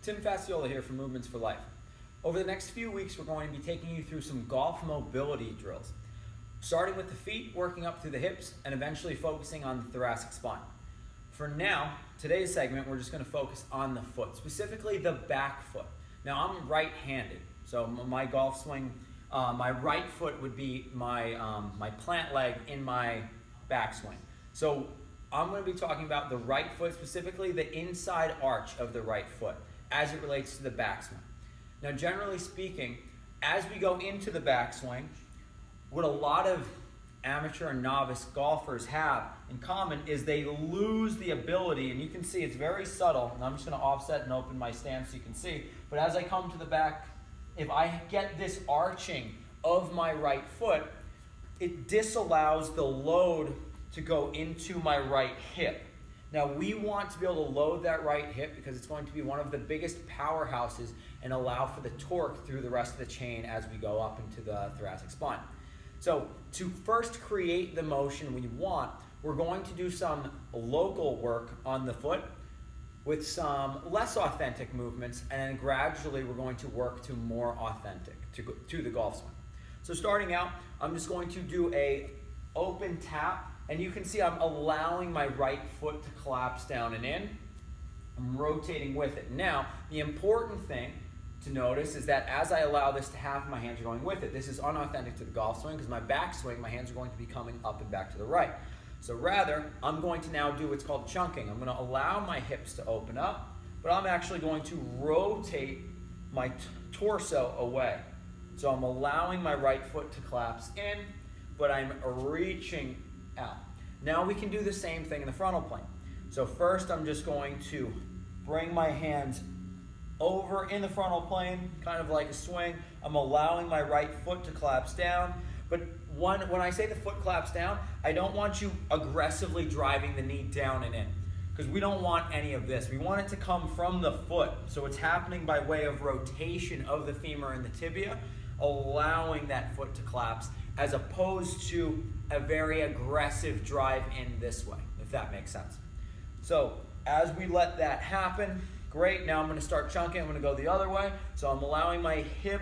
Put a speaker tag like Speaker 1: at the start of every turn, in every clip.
Speaker 1: Tim Fasciola here from Movements for Life. Over the next few weeks, we're going to be taking you through some golf mobility drills, starting with the feet, working up through the hips, and eventually focusing on the thoracic spine. For now, today's segment, we're just going to focus on the foot, specifically the back foot. Now, I'm right-handed, so my golf swing, my right foot would be my plant leg in my backswing. So I'm going to be talking about the right foot, specifically the inside arch of the right foot, as it relates to the backswing. Now, generally speaking, as we go into the backswing, what a lot of amateur and novice golfers have in common is they lose the ability, and you can see it's very subtle, and I'm just going to offset and open my stance so you can see, but as I come to the back, if I get this arching of my right foot, it disallows the load to go into my right hip. Now, we want to be able to load that right hip because it's going to be one of the biggest powerhouses and allow for the torque through the rest of the chain as we go up into the thoracic spine. So to first create the motion we want, we're going to do some local work on the foot with some less authentic movements, and then gradually we're going to work to more authentic, to the golf swing. So starting out, I'm just going to do a open tap, and you can see I'm allowing my right foot to collapse down and in. I'm rotating with it. Now, the important thing to notice is that as I allow this to happen, my hands are going with it. This is unauthentic to the golf swing because my backswing, my hands are going to be coming up and back to the right. So rather, I'm going to now do what's called chunking. I'm going to allow my hips to open up, but I'm actually going to rotate my torso away. So I'm allowing my right foot to collapse in, but I'm reaching out. Now we can do the same thing in the frontal plane. So first I'm just going to bring my hands over in the frontal plane, kind of like a swing. I'm allowing my right foot to collapse down. But when I say the foot collapse down, I don't want you aggressively driving the knee down and in, because we don't want any of this. We want it to come from the foot. So it's happening by way of rotation of the femur and the tibia, allowing that foot to collapse, as opposed to a very aggressive drive in this way, if that makes sense. So as we let that happen, great, now I'm going to start chunking. I'm going to go the other way. So I'm allowing my hip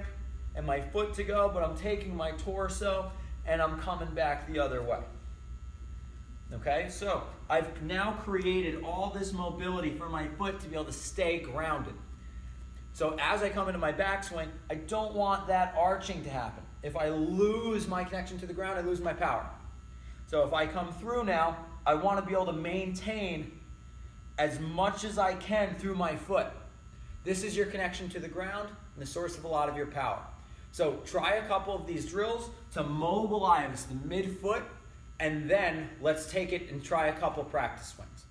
Speaker 1: and my foot to go, but I'm taking my torso and I'm coming back the other way. Okay, so I've now created all this mobility for my foot to be able to stay grounded. So as I come into my backswing, I don't want that arching to happen. If I lose my connection to the ground, I lose my power. So if I come through now, I want to be able to maintain as much as I can through my foot. This is your connection to the ground and the source of a lot of your power. So try a couple of these drills to mobilize the midfoot, and then let's take it and try a couple practice swings.